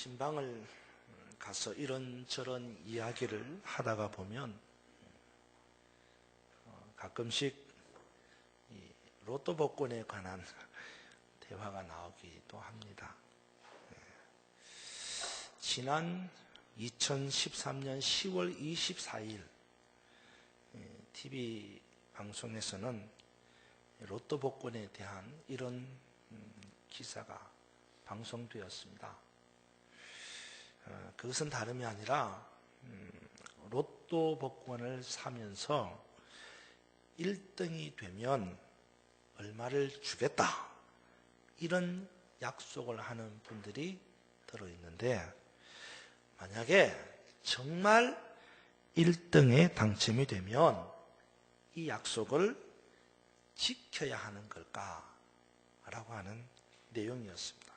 신방을 가서 이런저런 이야기를 하다가 보면 가끔씩 이 로또 복권에 관한 대화가 나오기도 합니다. 지난 2013년 10월 24일 TV 방송에서는 로또 복권에 대한 이런 기사가 방송되었습니다. 그것은 다름이 아니라 로또 복권을 사면서 1등이 되면 얼마를 주겠다, 이런 약속을 하는 분들이 들어있는데, 만약에 정말 1등에 당첨이 되면 이 약속을 지켜야 하는 걸까? 라고 하는 내용이었습니다.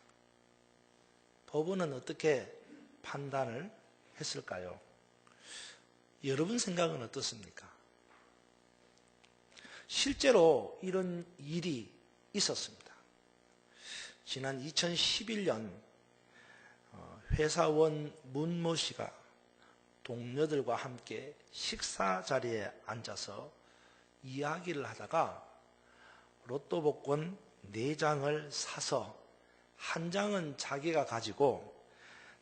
법원은 어떻게 판단을 했을까요? 여러분 생각은 어떻습니까? 실제로 이런 일이 있었습니다. 지난 2011년 회사원 문모 씨가 동료들과 함께 식사 자리에 앉아서 이야기를 하다가 로또 복권 4장을 사서 한 장은 자기가 가지고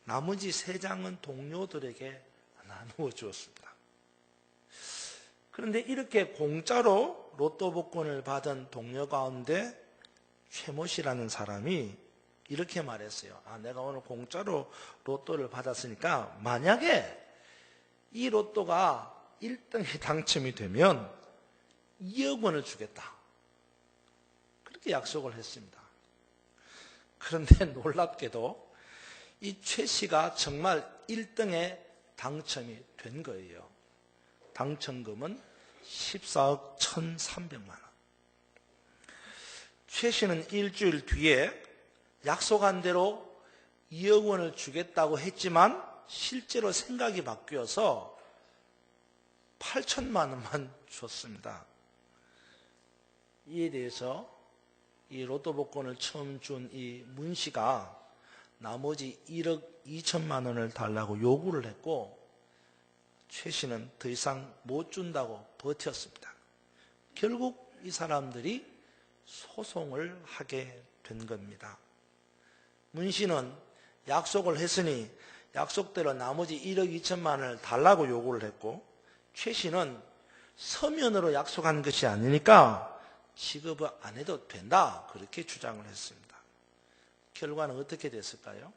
나머지 3장은 동료들에게 나누어 주었습니다. 그런데 이렇게 공짜로 로또 복권을 받은 동료 가운데 최모 씨라는 사람이 이렇게 말했어요. 내가 오늘 공짜로 로또를 받았으니까 만약에 이 로또가 1등에 당첨이 되면 2억 원을 주겠다, 그렇게 약속을 했습니다. 그런데 놀랍게도 이 최 씨가 정말 1등에 당첨이 된 거예요. 당첨금은 14억 1,300만 원. 최 씨는 일주일 뒤에 약속한 대로 2억 원을 주겠다고 했지만 실제로 생각이 바뀌어서 8천만 원만 줬습니다. 이에 대해서 이 로또 복권을 처음 준 이 문 씨가 나머지 1억 2천만 원을 달라고 요구를 했고, 최 씨는 더 이상 못 준다고 버텼습니다. 결국 이 사람들이 소송을 하게 된 겁니다. 문 씨는 약속을 했으니 약속대로 나머지 1억 2천만 원을 달라고 요구를 했고, 최 씨는 서면으로 약속한 것이 아니니까 지급을 안 해도 된다, 그렇게 주장을 했습니다. 결과는 어떻게 됐을까요?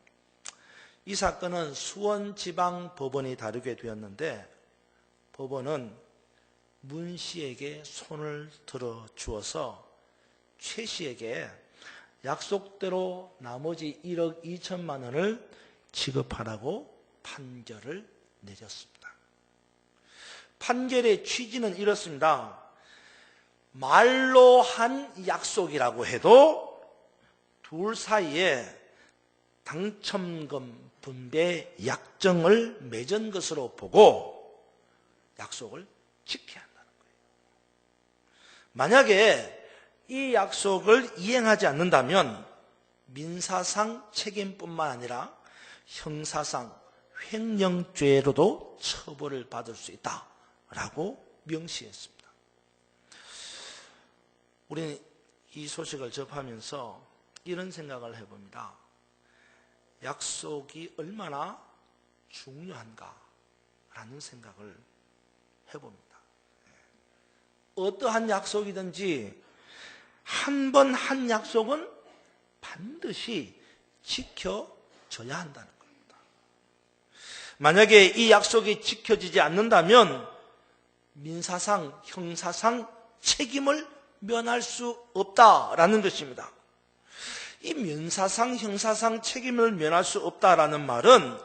이 사건은 수원지방법원이 다루게 되었는데, 법원은 문 씨에게 손을 들어 주어서 최 씨에게 약속대로 나머지 1억 2천만 원을 지급하라고 판결을 내렸습니다. 판결의 취지는 이렇습니다. 말로 한 약속이라고 해도 둘 사이에 당첨금 분배 약정을 맺은 것으로 보고 약속을 지켜야 한다는 거예요. 만약에 이 약속을 이행하지 않는다면 민사상 책임뿐만 아니라 형사상 횡령죄로도 처벌을 받을 수 있다라고 명시했습니다. 우리는 이 소식을 접하면서 이런 생각을 해봅니다. 약속이 얼마나 중요한가라는 생각을 해봅니다. 어떠한 약속이든지 한 번 한 약속은 반드시 지켜져야 한다는 겁니다. 만약에 이 약속이 지켜지지 않는다면 민사상, 형사상 책임을 면할 수 없다라는 것입니다. 이 민사상, 형사상 책임을 면할 수 없다라는 말은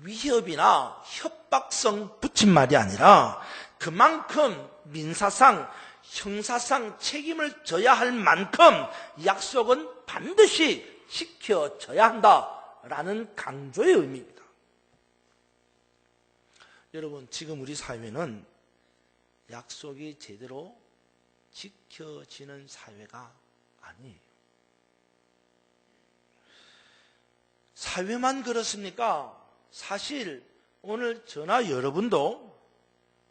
위협이나 협박성 붙인 말이 아니라 그만큼 민사상, 형사상 책임을 져야 할 만큼 약속은 반드시 지켜져야 한다라는 강조의 의미입니다. 여러분, 지금 우리 사회는 약속이 제대로 지켜지는 사회가 아니에요. 사회만 그렇습니까? 사실 오늘 저나 여러분도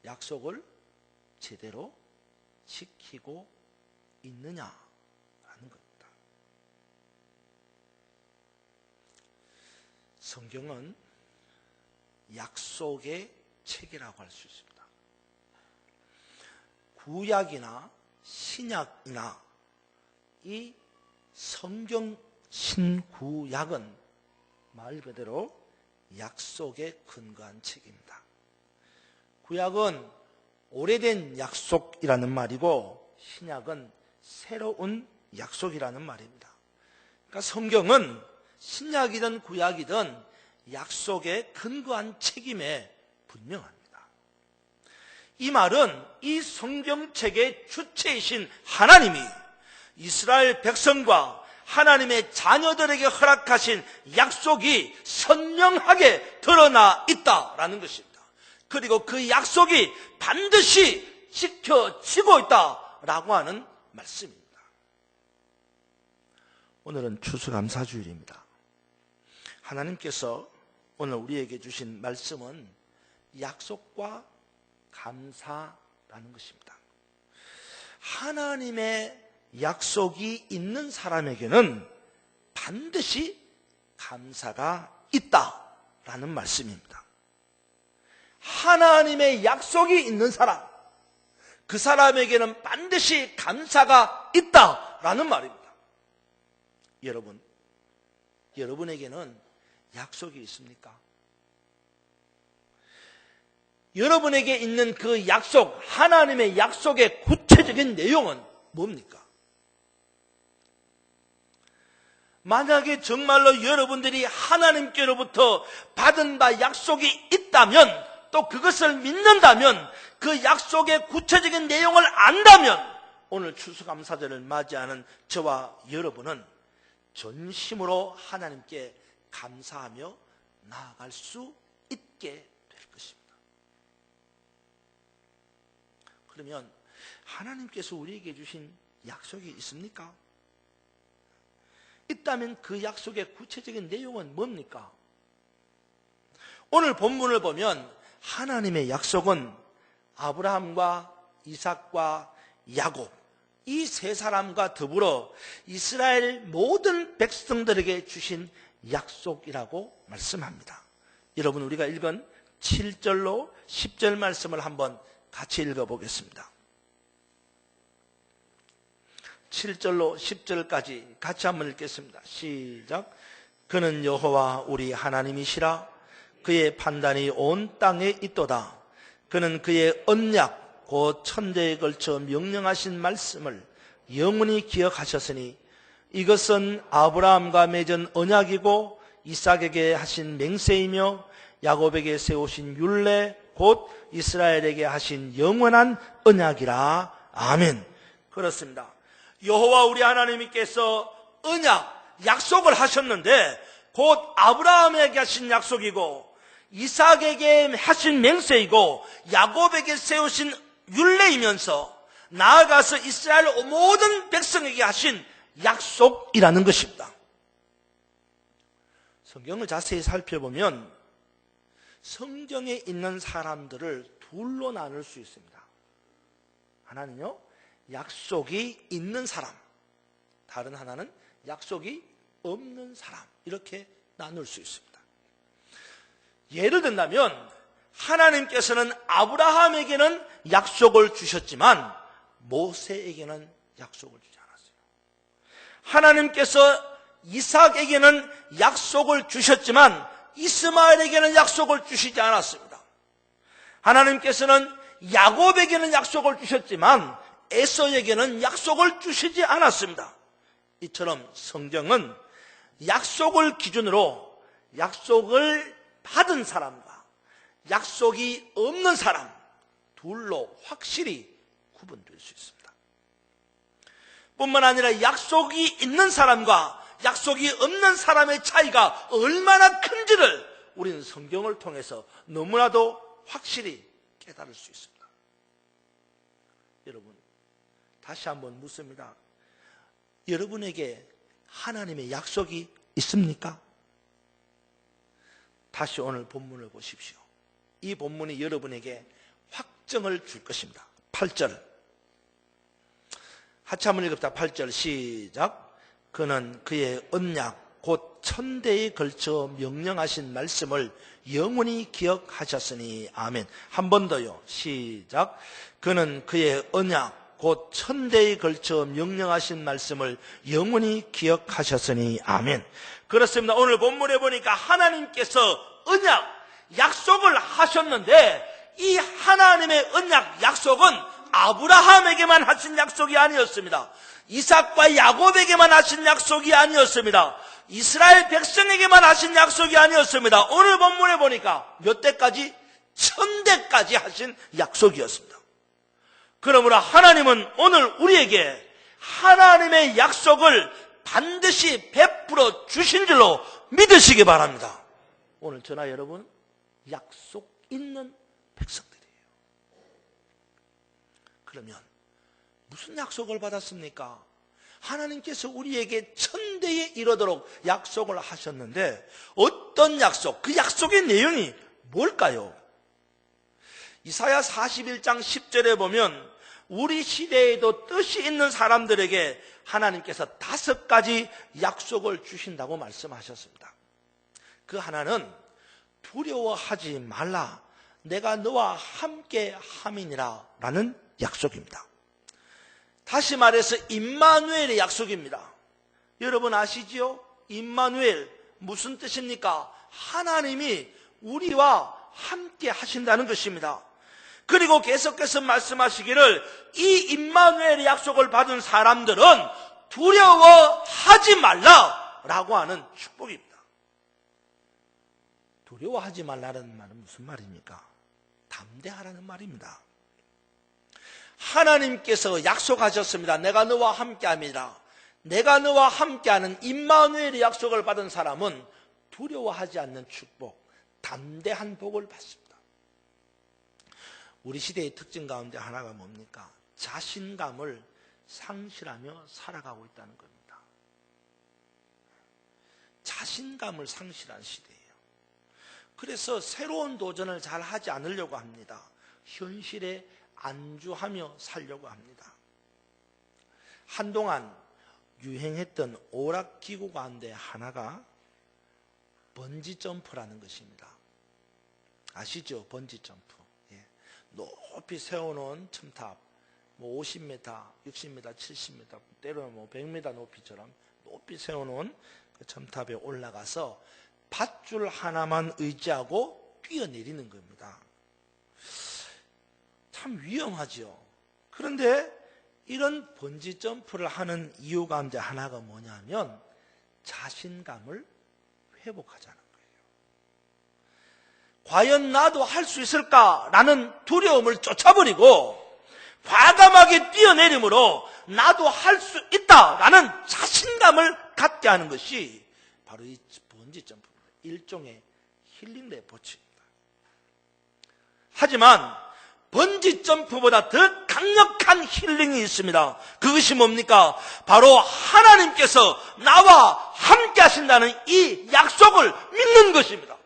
약속을 제대로 지키고 있느냐라는 겁니다. 성경은 약속의 책이라고 할 수 있습니다. 구약이나 신약이나 이 성경 신구약은 말 그대로 약속에 근거한 책입니다. 구약은 오래된 약속이라는 말이고 신약은 새로운 약속이라는 말입니다. 그러니까 성경은 신약이든 구약이든 약속에 근거한 책임에 분명합니다. 이 말은 이 성경책의 주체이신 하나님이 이스라엘 백성과 하나님의 자녀들에게 허락하신 약속이 선명하게 드러나 있다라는 것입니다. 그리고 그 약속이 반드시 지켜지고 있다라고 하는 말씀입니다. 오늘은 추수감사주일입니다. 하나님께서 오늘 우리에게 주신 말씀은 약속과 감사라는 것입니다. 하나님의 약속이 있는 사람에게는 반드시 감사가 있다라는 말씀입니다. 하나님의 약속이 있는 사람, 그 사람에게는 반드시 감사가 있다라는 말입니다. 여러분에게는 약속이 있습니까? 여러분에게 있는 그 약속, 하나님의 약속의 구체적인 내용은 뭡니까? 만약에 정말로 여러분들이 하나님께로부터 받은 바 약속이 있다면, 또 그것을 믿는다면, 그 약속의 구체적인 내용을 안다면 오늘 추수감사절을 맞이하는 저와 여러분은 전심으로 하나님께 감사하며 나아갈 수 있게 될 것입니다. 그러면 하나님께서 우리에게 주신 약속이 있습니까? 있다면 그 약속의 구체적인 내용은 뭡니까? 오늘 본문을 보면 하나님의 약속은 아브라함과 이삭과 야곱, 이 세 사람과 더불어 이스라엘 모든 백성들에게 주신 약속이라고 말씀합니다. 여러분, 우리가 읽은 7절로 10절 말씀을 한번 같이 읽어보겠습니다. 7절로 10절까지 같이 한번 읽겠습니다. 시작. 그는 여호와 우리 하나님이시라. 그의 판단이 온 땅에 있도다. 그는 그의 언약 곧 천대에 걸쳐 명령하신 말씀을 영원히 기억하셨으니 이것은 아브라함과 맺은 언약이고 이삭에게 하신 맹세이며 야곱에게 세우신 율례 곧 이스라엘에게 하신 영원한 언약이라. 아멘. 그렇습니다. 여호와 우리 하나님께서 언약, 약속을 하셨는데 곧 아브라함에게 하신 약속이고 이삭에게 하신 맹세이고 야곱에게 세우신 율례이면서 나아가서 이스라엘 모든 백성에게 하신 약속이라는 것입니다. 성경을 자세히 살펴보면 성경에 있는 사람들을 둘로 나눌 수 있습니다. 하나는요, 약속이 있는 사람, 다른 하나는 약속이 없는 사람, 이렇게 나눌 수 있습니다. 예를 든다면 하나님께서는 아브라함에게는 약속을 주셨지만 모세에게는 약속을 주지 않았어요. 하나님께서 이삭에게는 약속을 주셨지만 이스마엘에게는 약속을 주시지 않았습니다. 하나님께서는 야곱에게는 약속을 주셨지만 에서에게는 약속을 주시지 않았습니다. 이처럼 성경은 약속을 기준으로 약속을 받은 사람과 약속이 없는 사람 둘로 확실히 구분될 수 있습니다. 뿐만 아니라 약속이 있는 사람과 약속이 없는 사람의 차이가 얼마나 큰지를 우리는 성경을 통해서 너무나도 확실히 깨달을 수 있습니다. 여러분, 다시 한번 묻습니다. 여러분에게 하나님의 약속이 있습니까? 다시 오늘 본문을 보십시오. 이 본문이 여러분에게 확정을 줄 것입니다. 8절 같이 한번 읽읍시다. 8절 시작. 그는 그의 언약 곧 천대에 걸쳐 명령하신 말씀을 영원히 기억하셨으니 아멘. 한 번 더요. 시작. 그는 그의 언약 곧 천대에 걸쳐 명령하신 말씀을 영원히 기억하셨으니 아멘. 그렇습니다. 오늘 본문에 보니까 하나님께서 언약, 약속을 하셨는데 이 하나님의 언약, 약속은 아브라함에게만 하신 약속이 아니었습니다. 이삭과 야곱에게만 하신 약속이 아니었습니다. 이스라엘 백성에게만 하신 약속이 아니었습니다. 오늘 본문에 보니까 몇 대까지? 1000대까지 하신 약속이었습니다. 그러므로 하나님은 오늘 우리에게 하나님의 약속을 반드시 베풀어 주신 줄로 믿으시기 바랍니다. 오늘 저나 여러분 약속 있는 백성들이에요. 그러면 무슨 약속을 받았습니까? 하나님께서 우리에게 1000대에 이르도록 약속을 하셨는데 어떤 약속? 그 약속의 내용이 뭘까요? 이사야 41장 10절에 보면 우리 시대에도 뜻이 있는 사람들에게 하나님께서 5가지 약속을 주신다고 말씀하셨습니다. 그 하나는 두려워하지 말라, 내가 너와 함께 함이니라 라는 약속입니다. 다시 말해서 임마누엘의 약속입니다. 여러분 아시지요? 임마누엘 무슨 뜻입니까? 하나님이 우리와 함께 하신다는 것입니다. 그리고 계속해서 말씀하시기를 이 임마누엘의 약속을 받은 사람들은 두려워하지 말라라고 하는 축복입니다. 두려워하지 말라는 말은 무슨 말입니까? 담대하라는 말입니다. 하나님께서 약속하셨습니다. 내가 너와 함께함이라. 내가 너와 함께하는 임마누엘의 약속을 받은 사람은 두려워하지 않는 축복, 담대한 복을 받습니다. 우리 시대의 특징 가운데 하나가 뭡니까? 자신감을 상실하며 살아가고 있다는 겁니다. 자신감을 상실한 시대예요. 그래서 새로운 도전을 잘 하지 않으려고 합니다. 현실에 안주하며 살려고 합니다. 한동안 유행했던 오락기구 가운데 하나가 번지점프라는 것입니다. 아시죠? 번지점프. 예. 높이 세워놓은 첨탑, 50m, 60m, 70m, 때로는 100m 높이처럼 높이 세워놓은 그 첨탑에 올라가서 밧줄 하나만 의지하고 뛰어내리는 겁니다. 참 위험하죠. 그런데 이런 번지점프를 하는 이유 가운데 하나가 뭐냐면 자신감을 회복하자는 거예요. 과연 나도 할 수 있을까라는 두려움을 쫓아버리고 과감하게 뛰어내림으로 나도 할 수 있다라는 자신감을 갖게 하는 것이 바로 이 번지점프입니다. 일종의 힐링 레포츠입니다. 하지만 번지점프보다 더 강력한 힐링이 있습니다. 그것이 뭡니까? 바로 하나님께서 나와 함께 하신다는 이 약속을 믿는 것입니다.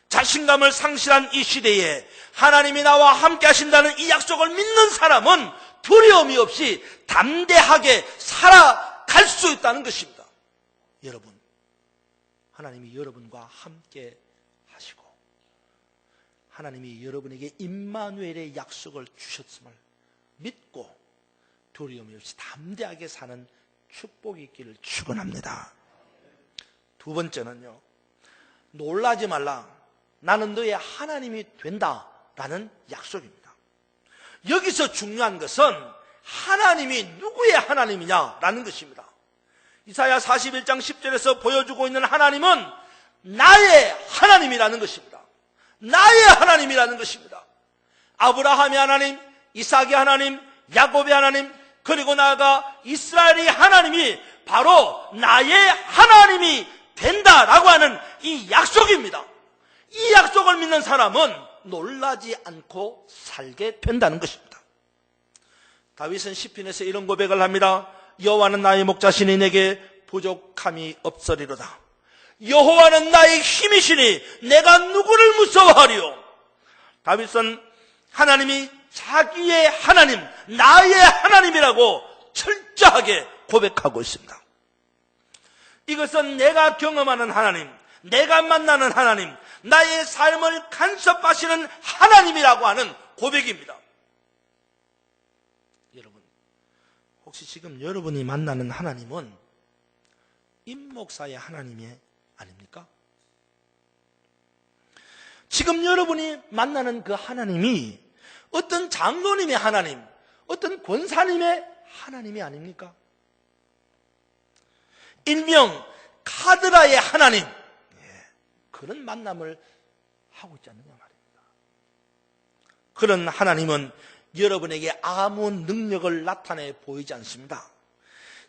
자신감을 상실한 이 시대에 하나님이 나와 함께 하신다는 이 약속을 믿는 사람은 두려움이 없이 담대하게 살아갈 수 있다는 것입니다. 여러분, 하나님이 여러분과 함께 하시고 하나님이 여러분에게 임마누엘의 약속을 주셨음을 믿고 두려움이 없이 담대하게 사는 축복이 있기를 축원합니다. 두 번째는요, 놀라지 말라, 나는 너의 하나님이 된다라는 약속입니다. 여기서 중요한 것은 하나님이 누구의 하나님이냐라는 것입니다. 이사야 41장 10절에서 보여주고 있는 하나님은 나의 하나님이라는 것입니다. 나의 하나님이라는 것입니다. 아브라함의 하나님, 이삭의 하나님, 야곱의 하나님, 그리고 나아가 이스라엘의 하나님이 바로 나의 하나님이 된다라고 하는 이 약속입니다. 이 약속을 믿는 사람은 놀라지 않고 살게 된다는 것입니다. 다윗은 시편에서 이런 고백을 합니다. 여호와는 나의 목자시니 내게 부족함이 없으리로다. 여호와는 나의 힘이시니 내가 누구를 무서워하리요. 다윗은 하나님이 자기의 하나님, 나의 하나님이라고 철저하게 고백하고 있습니다. 이것은 내가 경험하는 하나님, 내가 만나는 하나님, 나의 삶을 간섭하시는 하나님이라고 하는 고백입니다. 여러분, 혹시 지금 여러분이 만나는 하나님은 임 목사의 하나님이 아닙니까? 지금 여러분이 만나는 그 하나님이 어떤 장로님의 하나님, 어떤 권사님의 하나님이 아닙니까? 일명 카드라의 하나님, 그런 만남을 하고 있지 않느냐 말입니다. 그런 하나님은 여러분에게 아무 능력을 나타내 보이지 않습니다.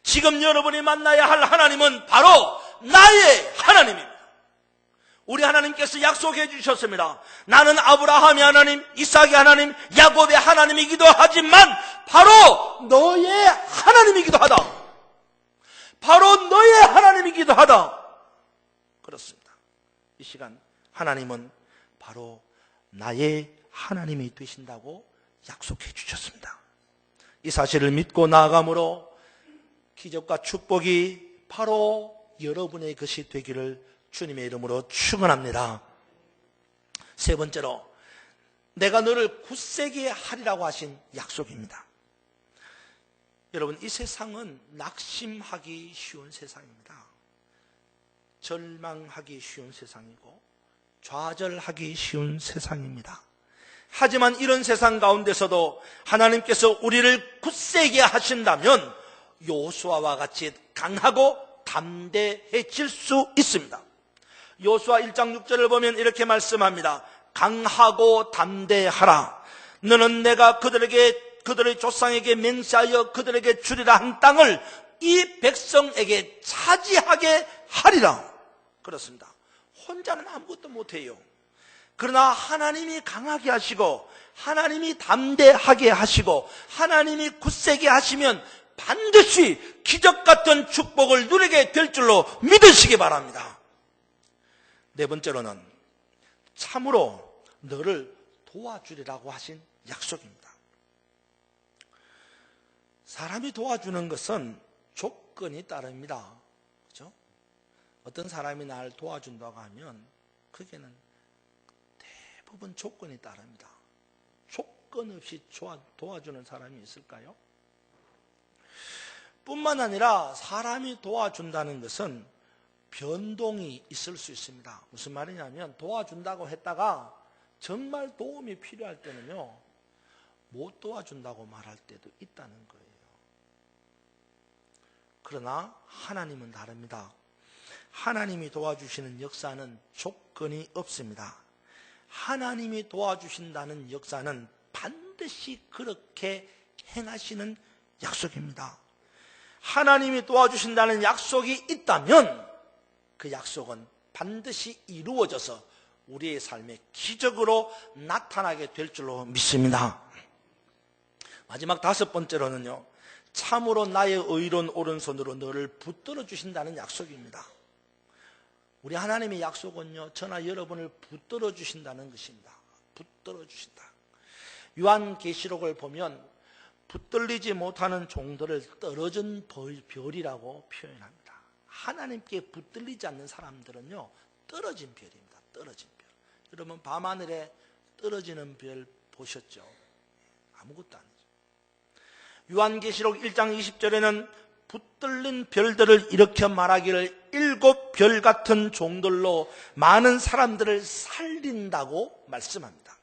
지금 여러분이 만나야 할 하나님은 바로 나의 하나님입니다. 우리 하나님께서 약속해 주셨습니다. 나는 아브라함의 하나님, 이삭의 하나님, 야곱의 하나님이기도 하지만 바로 너의 하나님이기도 하다. 바로 너의 하나님이기도 하다. 그렇습니다. 이 시간 하나님은 바로 나의 하나님이 되신다고 약속해 주셨습니다. 이 사실을 믿고 나아감으로 기적과 축복이 바로 여러분의 것이 되기를 주님의 이름으로 축원합니다. 세 번째로, 내가 너를 굳세게 하리라고 하신 약속입니다. 여러분, 이 세상은 낙심하기 쉬운 세상입니다. 절망하기 쉬운 세상이고 좌절하기 쉬운 세상입니다. 하지만 이런 세상 가운데서도 하나님께서 우리를 굳세게 하신다면 요수아와 같이 강하고 담대해질 수 있습니다. 요수아 1장 6절을 보면 이렇게 말씀합니다. 강하고 담대하라. 너는 내가 그들의 조상에게 맹세하여 그들에게 주리라 한 땅을 이 백성에게 차지하게 하리라. 그렇습니다. 혼자는 아무것도 못해요. 그러나 하나님이 강하게 하시고 하나님이 담대하게 하시고 하나님이 굳세게 하시면 반드시 기적 같은 축복을 누리게 될 줄로 믿으시기 바랍니다. 네 번째로는 참으로 너를 도와주리라고 하신 약속입니다. 사람이 도와주는 것은 조건이 따릅니다. 그렇죠? 어떤 사람이 나를 도와준다고 하면 그게는 대부분 조건이 따릅니다. 조건 없이 도와주는 사람이 있을까요? 뿐만 아니라 사람이 도와준다는 것은 변동이 있을 수 있습니다. 무슨 말이냐면 도와준다고 했다가 정말 도움이 필요할 때는요, 못 도와준다고 말할 때도 있다는 거예요. 그러나 하나님은 다릅니다. 하나님이 도와주시는 역사는 조건이 없습니다. 하나님이 도와주신다는 역사는 반드시 그렇게 행하시는 약속입니다. 하나님이 도와주신다는 약속이 있다면 그 약속은 반드시 이루어져서 우리의 삶에 기적으로 나타나게 될 줄로 믿습니다. 마지막 다섯 번째로는요, 참으로 나의 의로운 오른손으로 너를 붙들어 주신다는 약속입니다. 우리 하나님의 약속은요, 저나 여러분을 붙들어 주신다는 것입니다. 붙들어 주신다. 요한계시록을 보면 붙들리지 못하는 종들을 떨어진 별이라고 표현합니다. 하나님께 붙들리지 않는 사람들은요, 떨어진 별입니다. 떨어진 별. 여러분, 밤하늘에 떨어지는 별 보셨죠? 아무것도 아니죠. 요한계시록 1장 20절에는 붙들린 별들을 일으켜 말하기를 7별 같은 종들로 많은 사람들을 살린다고 말씀합니다.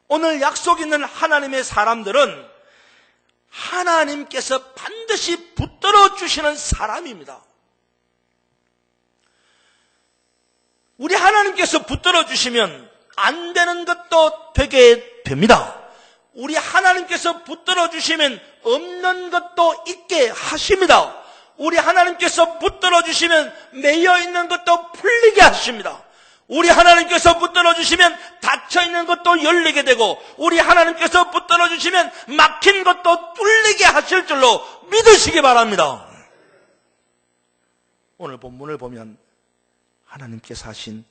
오늘 약속 있는 하나님의 사람들은 하나님께서 반드시 붙들어 주시는 사람입니다. 우리 하나님께서 붙들어 주시면 안 되는 것도 되게 됩니다. 우리 하나님께서 붙들어 주시면 없는 것도 있게 하십니다. 우리 하나님께서 붙들어 주시면 매여 있는 것도 풀리게 하십니다. 우리 하나님께서 붙들어 주시면 닫혀 있는 것도 열리게 되고, 우리 하나님께서 붙들어 주시면 막힌 것도 뚫리게 하실 줄로 믿으시기 바랍니다. 오늘 본문을 보면 하나님께서 하신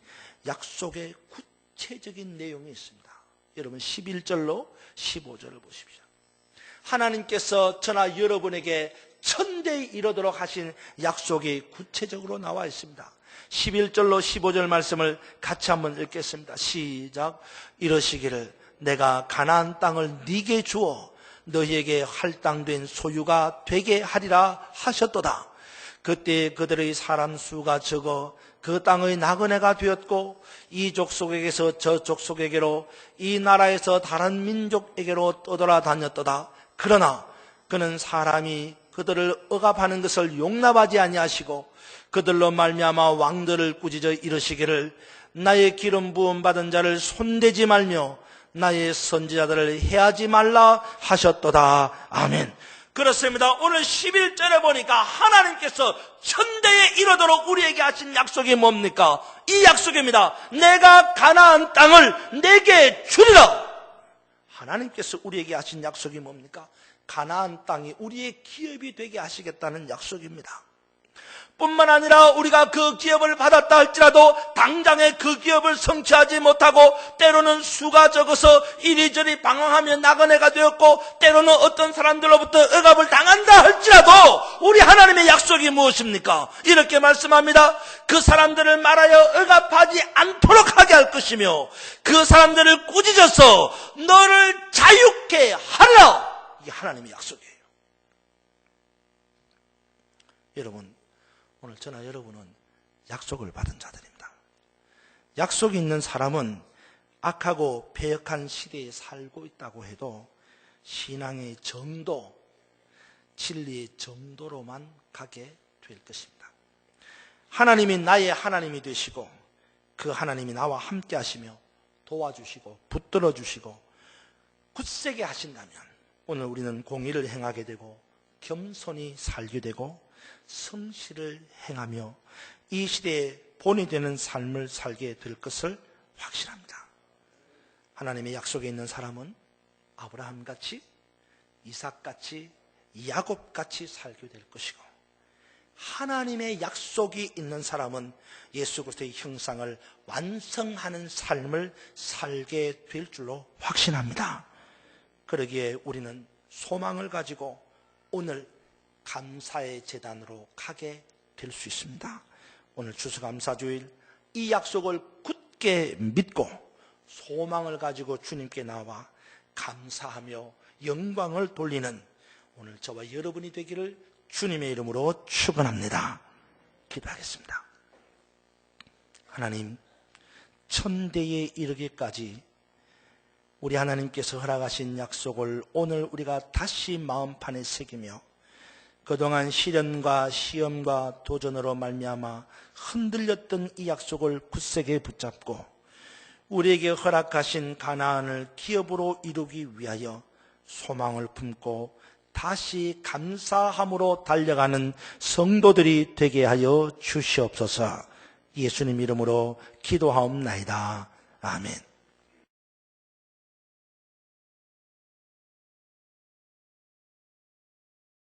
약속의 구체적인 내용이 있습니다. 여러분 11절로 15절을 보십시오. 하나님께서 저나 여러분에게 천대에 이르도록 하신 약속이 구체적으로 나와 있습니다. 11절로 15절 말씀을 같이 한번 읽겠습니다. 시작. 이러시기를 내가 가나안 땅을 네게 주어 너희에게 할당된 소유가 되게 하리라 하셨도다. 그때 그들의 사람 수가 적어 그 땅의 나그네가 되었고 이 족속에게서 저 족속에게로 이 나라에서 다른 민족에게로 떠돌아다녔도다. 그러나 그는 사람이 그들을 억압하는 것을 용납하지 아니하시고 그들로 말미암아 왕들을 꾸짖어 이르시기를 나의 기름 부음 받은 자를 손대지 말며 나의 선지자들을 해하지 말라 하셨도다. 아멘. 그렇습니다. 오늘 11절에 보니까 하나님께서 천대에 이르도록 우리에게 하신 약속이 뭡니까? 이 약속입니다. 내가 가나안 땅을 내게 주리라. 하나님께서 우리에게 하신 약속이 뭡니까? 가나안 땅이 우리의 기업이 되게 하시겠다는 약속입니다. 뿐만 아니라 우리가 그 기업을 받았다 할지라도 당장에 그 기업을 성취하지 못하고 때로는 수가 적어서 이리저리 방황하며 나그네가 되었고 때로는 어떤 사람들로부터 억압을 당한다 할지라도 우리 하나님의 약속이 무엇입니까? 이렇게 말씀합니다. 그 사람들을 말하여 억압하지 않도록 하게 할 것이며 그 사람들을 꾸짖어서 너를 자유케 하리라. 이게 하나님의 약속이에요. 여러분, 오늘 저나 여러분은 약속을 받은 자들입니다. 약속이 있는 사람은 악하고 패역한 시대에 살고 있다고 해도 신앙의 정도, 진리의 정도로만 가게 될 것입니다. 하나님이 나의 하나님이 되시고 그 하나님이 나와 함께 하시며 도와주시고 붙들어 주시고 굳세게 하신다면 오늘 우리는 공의를 행하게 되고 겸손히 살게 되고 성실을 행하며 이 시대에 본이 되는 삶을 살게 될 것을 확신합니다. 하나님의 약속에 있는 사람은 아브라함같이 이삭같이 야곱같이 살게 될 것이고 하나님의 약속이 있는 사람은 예수 그리스도의 형상을 완성하는 삶을 살게 될 줄로 확신합니다. 그러기에 우리는 소망을 가지고 오늘 감사의 제단으로 가게 될 수 있습니다. 오늘 추수감사주일 이 약속을 굳게 믿고 소망을 가지고 주님께 나와 감사하며 영광을 돌리는 오늘 저와 여러분이 되기를 주님의 이름으로 축원합니다. 기도하겠습니다. 하나님, 천대에 이르기까지 우리 하나님께서 허락하신 약속을 오늘 우리가 다시 마음판에 새기며 그동안 시련과 시험과 도전으로 말미암아 흔들렸던 이 약속을 굳세게 붙잡고 우리에게 허락하신 가나안을 기업으로 이루기 위하여 소망을 품고 다시 감사함으로 달려가는 성도들이 되게 하여 주시옵소서. 예수님 이름으로 기도하옵나이다. 아멘.